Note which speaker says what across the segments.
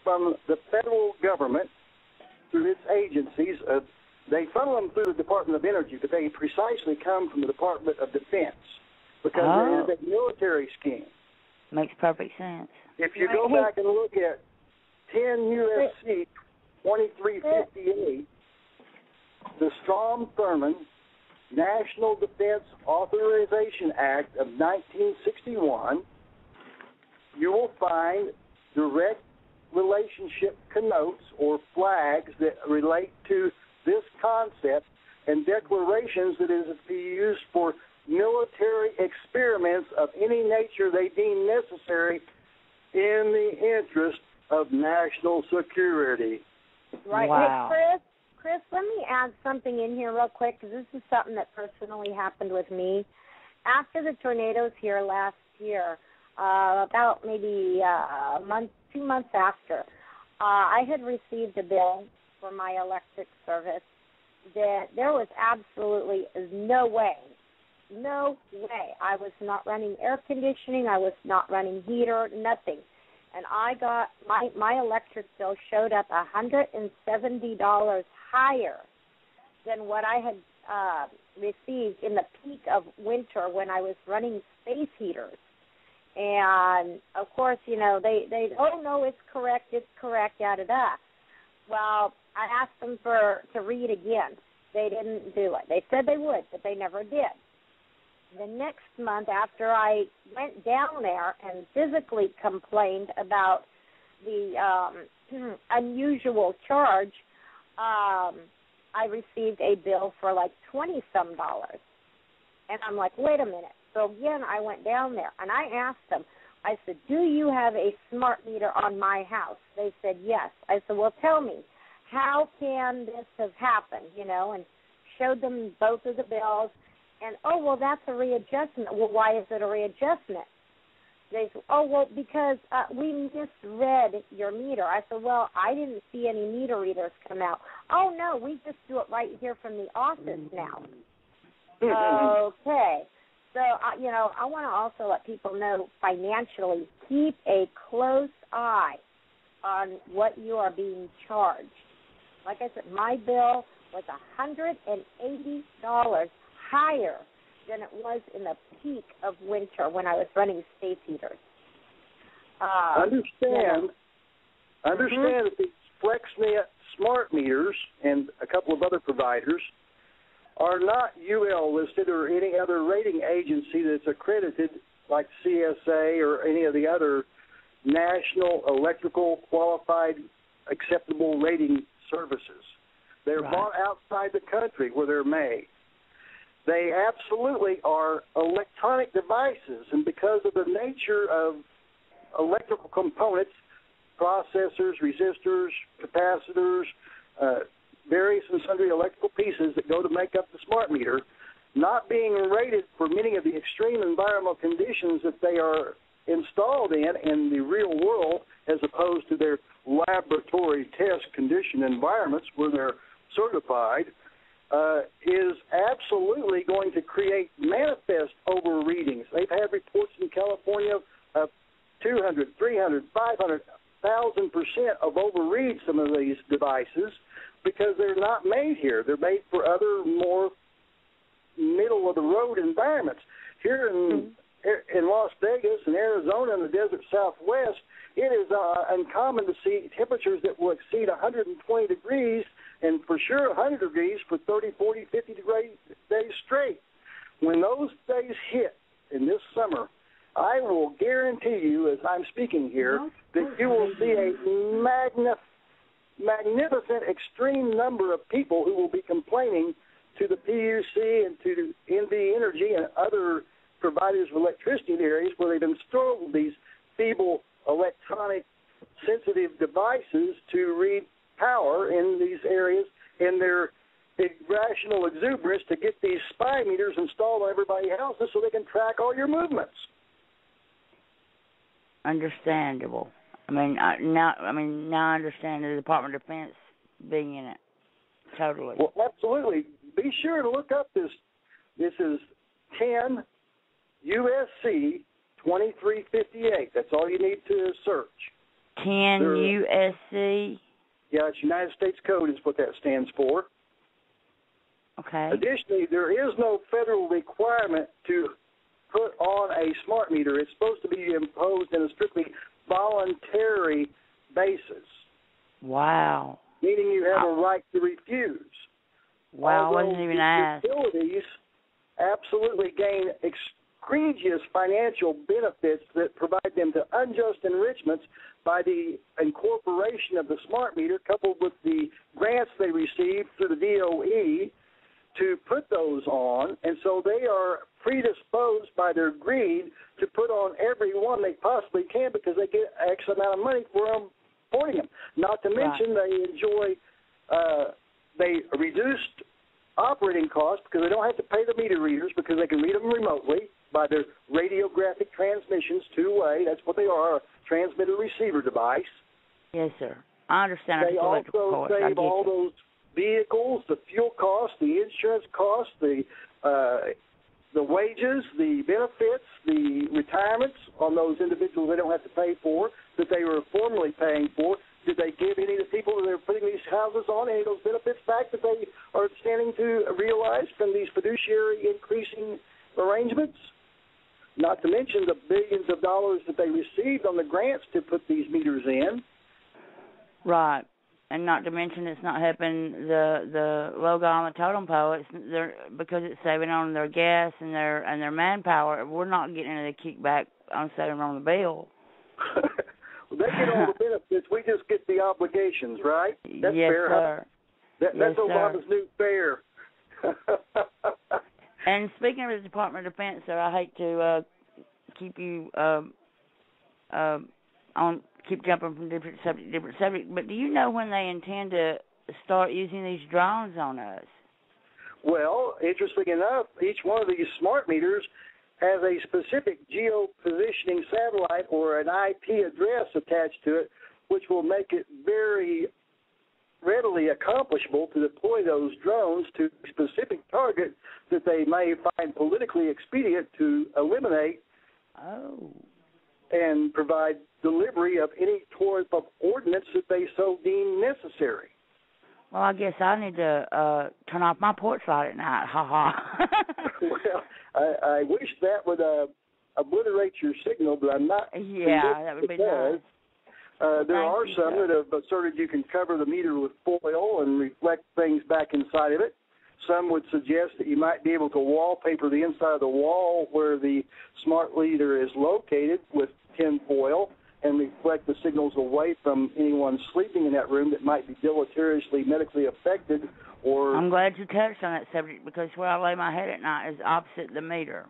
Speaker 1: from the federal government through its agencies. They funnel them through the Department of Energy, but they precisely come from the Department of Defense because it is a military scheme.
Speaker 2: Makes perfect sense.
Speaker 1: If you go back and look at 10 U.S.C. 2358, the Strom-Thurmond National Defense Authorization Act of 1961, you will find direct relationship connotes or flags that relate to this concept and declarations that is to be used for military experiments of any nature they deem necessary in the interest of national security.
Speaker 3: Right.
Speaker 2: Wow.
Speaker 3: Hey, Chris, let me add something in here real quick because this is something that personally happened with me. After the tornadoes here last year, about maybe 2 months after, I had received a bill for my electric service that there was absolutely no way I was not running air conditioning, I was not running heater, nothing. And I got, my electric bill showed up $170 higher than what I had received in the peak of winter when I was running space heaters. And, of course, you know, they oh, no, it's correct, da-da-da. Well, I asked them to read again. They didn't do it. They said they would, but they never did. The next month after I went down there and physically complained about the unusual charge, I received a bill for like $20-some. And I'm like, wait a minute. So again, I went down there and I asked them, I said, do you have a smart meter on my house? They said, yes. I said, well, tell me, how can this have happened, you know, and showed them both of the bills. And, oh, well, that's a readjustment. Well, why is it a readjustment? They said, oh, well, because we misread your meter. I said, well, I didn't see any meter readers come out. Oh, no, we just do it right here from the office now. Okay. So, you know, I want to also let people know financially, keep a close eye on what you are being charged. Like I said, my bill was $180 higher than it was in the peak of winter when I was running space heaters.
Speaker 1: Understand that these FlexNet smart meters and a couple of other providers are not UL listed or any other rating agency that's accredited like CSA or any of the other national electrical qualified acceptable rating services. They're bought outside the country where they're made. They absolutely are electronic devices, and because of the nature of electrical components, processors, resistors, capacitors, various and sundry electrical pieces that go to make up the smart meter, not being rated for many of the extreme environmental conditions that they are installed in the real world, as opposed to their laboratory test condition environments where they're certified, is absolutely going to create manifest overreadings. They've had reports in California of 200, 300, 500,000% of overread some of these devices because they're not made here. They're made for other more middle-of-the-road environments. Here in Las Vegas and Arizona and the desert Southwest, it is uncommon to see temperatures that will exceed 120 degrees and for sure 100 degrees for 30, 40, 50 days straight. When those days hit in this summer, I will guarantee you, as I'm speaking here, that you will see a magnificent extreme number of people who will be complaining to the PUC and to NV Energy and other providers of electricity in areas where they've installed these feeble electronic sensitive devices to read power in these areas in their irrational exuberance to get these spy meters installed on everybody's houses so they can track all your movements.
Speaker 2: Understandable. Now I understand the Department of Defense being in it. Totally.
Speaker 1: Well, absolutely. Be sure to look up this. This is 10 USC 2358. That's all you need to search.
Speaker 2: 10 USC.
Speaker 1: Yeah, it's United States Code is what that stands for.
Speaker 2: Okay.
Speaker 1: Additionally, there is no federal requirement to put on a smart meter. It's supposed to be imposed in a strictly voluntary basis.
Speaker 2: Wow.
Speaker 1: Meaning you have a right to refuse.
Speaker 2: Wow,
Speaker 1: Although
Speaker 2: I wasn't even asked.
Speaker 1: utilities absolutely gain egregious financial benefits that provide them to unjust enrichments by the incorporation of the smart meter coupled with the grants they receive through the DOE to put those on, and so they are predisposed by their greed to put on every one they possibly can because they get X amount of money for them, supporting them. Not to mention they enjoy reduced operating costs because they don't have to pay the meter readers because they can read them remotely by their radiographic transmissions, two-way. That's what they are, a transmitter-receiver device.
Speaker 2: Yes, sir. I understand.
Speaker 1: They also save all those vehicles, the fuel costs, the insurance costs, the wages, the benefits, the retirements on those individuals they don't have to pay for that they were formerly paying for. Did they give any of the people that they're putting these houses on any of those benefits back that they are standing to realize from these fiduciary increasing arrangements? Not to mention the billions of dollars that they received on the grants to put these meters in.
Speaker 2: Right. And not to mention it's not helping the logo on the totem pole. Because it's saving on their gas and their manpower. We're not getting any of the kickback on saving on the bill.
Speaker 1: Well, they get all the benefits. We just get the obligations, right? That's
Speaker 2: yes,
Speaker 1: fair.
Speaker 2: Sir.
Speaker 1: That's Obama's new fare.
Speaker 2: And speaking of the Department of Defense, sir, I hate to keep you keep jumping from different subject, but do you know when they intend to start using these drones on us?
Speaker 1: Well, interestingly enough, each one of these smart meters has a specific geopositioning satellite or an IP address attached to it, which will make it very readily accomplishable to deploy those drones to a specific target that they may find politically expedient to eliminate and provide delivery of any type of ordinance that they so deem necessary.
Speaker 2: Well, I guess I need to turn off my porch light at night. Ha ha.
Speaker 1: Well, I wish that would obliterate your signal, but I'm not.
Speaker 2: Yeah, that would be nice.
Speaker 1: There are some that have asserted you can cover the meter with foil and reflect things back inside of it. Some would suggest that you might be able to wallpaper the inside of the wall where the smart meter is located with tin foil and reflect the signals away from anyone sleeping in that room that might be deleteriously medically affected. Or
Speaker 2: I'm glad you touched on that subject because where I lay my head at night is opposite the meter.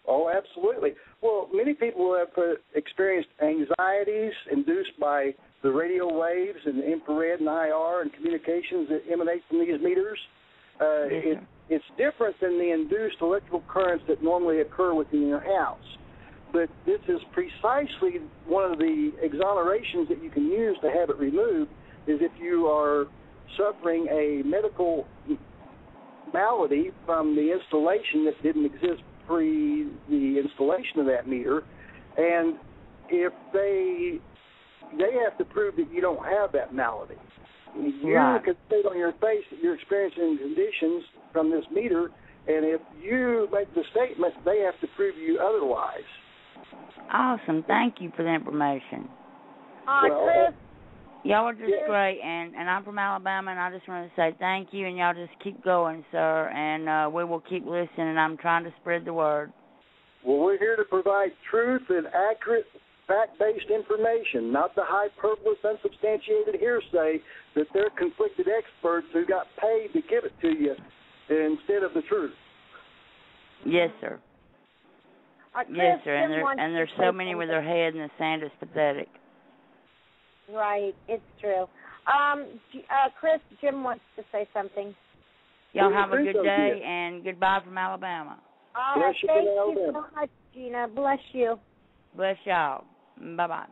Speaker 1: Oh, absolutely. Well, many people have experienced anxieties induced by the radio waves and the infrared and IR and communications that emanate from these meters. It's different than the induced electrical currents that normally occur within your house. But this is precisely one of the exonerations that you can use to have it removed is if you are suffering a medical malady from the installation that didn't exist pre the installation of that meter, and if they have to prove that you don't have that malady. You can state on your face that you're experiencing conditions from this meter, and if you make the statement, they have to prove you otherwise.
Speaker 2: Awesome. Thank you for the information.
Speaker 3: Chris.
Speaker 2: Y'all are just great, and I'm from Alabama, and I just want to say thank you, and y'all just keep going, sir, and we will keep listening. I'm trying to spread the word.
Speaker 1: Well, we're here to provide truth and accurate, fact-based information, not the hyperbole, unsubstantiated hearsay that they're conflicted experts who got paid to give it to you instead of the truth.
Speaker 2: Yes, sir. Yes, sir, and there's so many with their head in the sand, it's pathetic.
Speaker 3: Right, it's true. Chris, Jim wants to say something.
Speaker 2: Y'all have a good day, and goodbye from Alabama.
Speaker 3: All right, thank you so much, Gina. Bless you.
Speaker 2: Bless y'all. Bye-bye.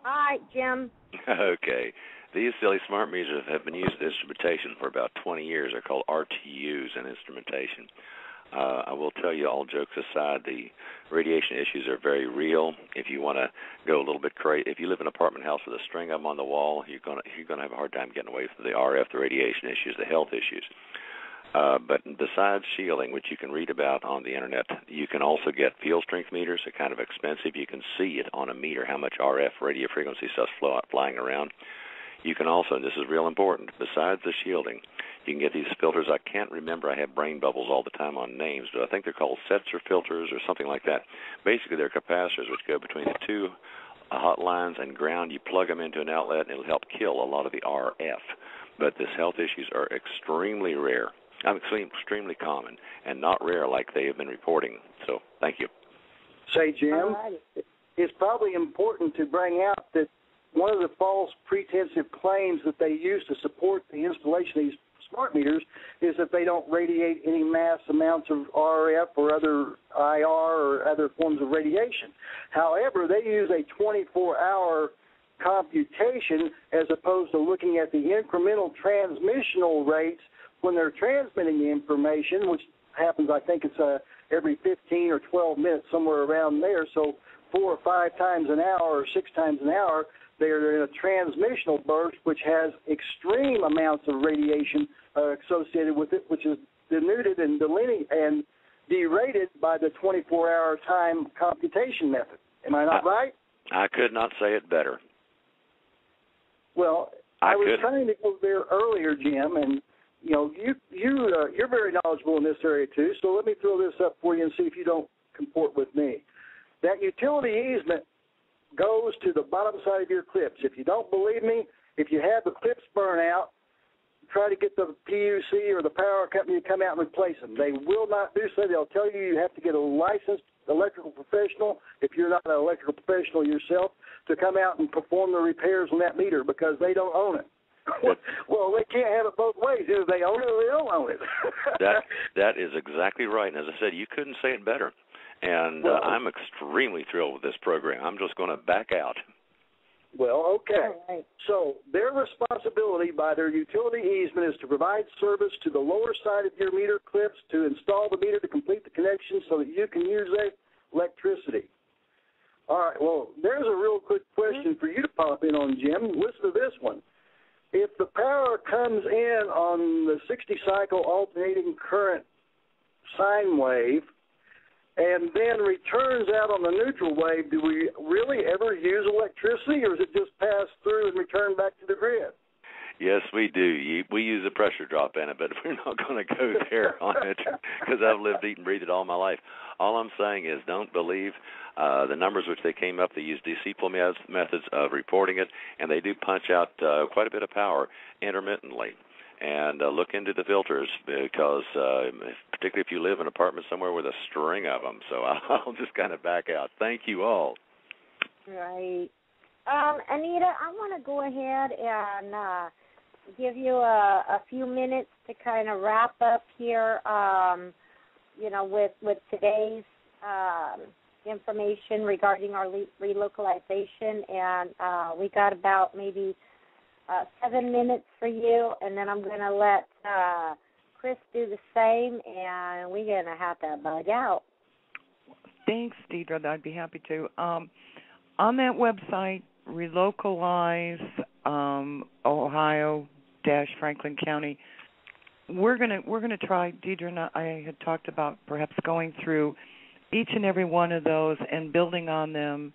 Speaker 3: All right, Jim.
Speaker 4: Okay. These silly smart meters have been used in instrumentation for about 20 years. They're called RTUs in instrumentation. I will tell you, all jokes aside, the radiation issues are very real. If you want to go a little bit crazy, if you live in an apartment house with a string of them on the wall, you're gonna have a hard time getting away from the RF, the radiation issues, the health issues. But besides shielding, which you can read about on the internet, you can also get field strength meters. They're kind of expensive. You can see it on a meter how much RF radio frequency stuff's flying around. You can also, and this is real important, besides the shielding, you can get these filters. I can't remember. I have brain bubbles all the time on names, but I think they're called Setzer filters or something like that. Basically, they're capacitors which go between the two hot lines and ground. You plug them into an outlet, and it'll help kill a lot of the RF. But these health issues are extremely rare. Extremely common and not rare like they have been reporting. So, thank you.
Speaker 1: Say, Jim, it's probably important to bring out that one of the false pretensive claims that they use to support the installation of these smart meters is that they don't radiate any mass amounts of RF or other IR or other forms of radiation. However, they use a 24-hour computation as opposed to looking at the incremental transmissional rates when they're transmitting the information, which happens, I think it's every 15 or 12 minutes, somewhere around there. So 4 or 5 times an hour or 6 times an hour, they're in a transmissional burst, which has extreme amounts of radiation associated with it, which is denuded and derated by the 24-hour time computation method. Am I not right?
Speaker 4: I could not say it better.
Speaker 1: Well, I was trying to go there earlier, Jim, and you know, you're very knowledgeable in this area too, so let me throw this up for you and see if you don't comport with me. That utility easement goes to the bottom side of your clips. If you don't believe me, if you have the clips burn out, try to get the PUC or the power company to come out and replace them. They will not do so. They'll tell you you have to get a licensed electrical professional, if you're not an electrical professional yourself, to come out and perform the repairs on that meter because they don't own it. Well, they can't have it both ways. Either they own it or they don't own it.
Speaker 4: that is exactly right. And as I said, you couldn't say it better. And I'm extremely thrilled with this program. I'm just going to back out.
Speaker 1: Well, okay. Right. So their responsibility by their utility easement is to provide service to the lower side of your meter clips, to install the meter, to complete the connection so that you can use that electricity. All right, well, there's a real quick question for you to pop in on, Jim. Listen to this one. If the power comes in on the 60-cycle alternating current sine wave and then returns out on the neutral wave, do we really ever use electricity, or is it just pass through and return back to the grid?
Speaker 4: Yes, we do. We use a pressure drop in it, but we're not going to go there on it because I've lived, eaten, breathed it all my life. All I'm saying is don't believe the numbers which they came up. They use deceitful methods of reporting it, and they do punch out quite a bit of power intermittently. And look into the filters because particularly if you live in an apartment somewhere with a string of them. So I'll just kind of back out. Thank you all.
Speaker 3: Right. Anita, I want to go ahead and give you a few minutes to kind of wrap up here, with today's information regarding our relocalization. And we got about maybe 7 minutes for you, and then I'm going to let Chris do the same, and we're going to have to bug out.
Speaker 5: Thanks, Deidre. I'd be happy to. On that website, Relocalize Ohio-Franklin County, we're gonna try. Deidre and I had talked about perhaps going through each and every one of those and building on them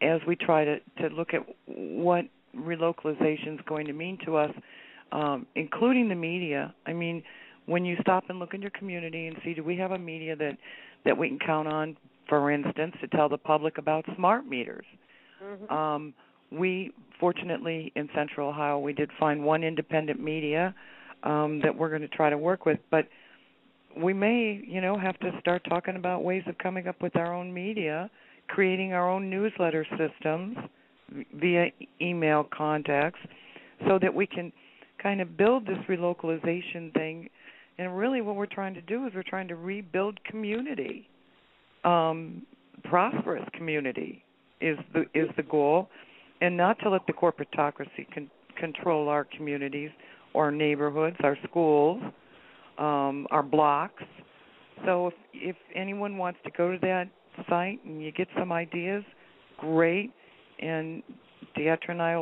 Speaker 5: as we try to look at what relocalization is going to mean to us, including the media. I mean, when you stop and look in your community and see, do we have a media that we can count on, for instance, to tell the public about smart meters? Mm-hmm. We, fortunately, in Central Ohio, we did find one independent media that we're going to try to work with, but we may, have to start talking about ways of coming up with our own media, creating our own newsletter systems via email contacts so that we can kind of build this relocalization thing. And really what we're trying to do is we're trying to rebuild community. Prosperous community is the goal, and not to let the corporatocracy control our communities, our neighborhoods, our schools, our blocks. So if anyone wants to go to that site and you get some ideas, great. And Deatra and I will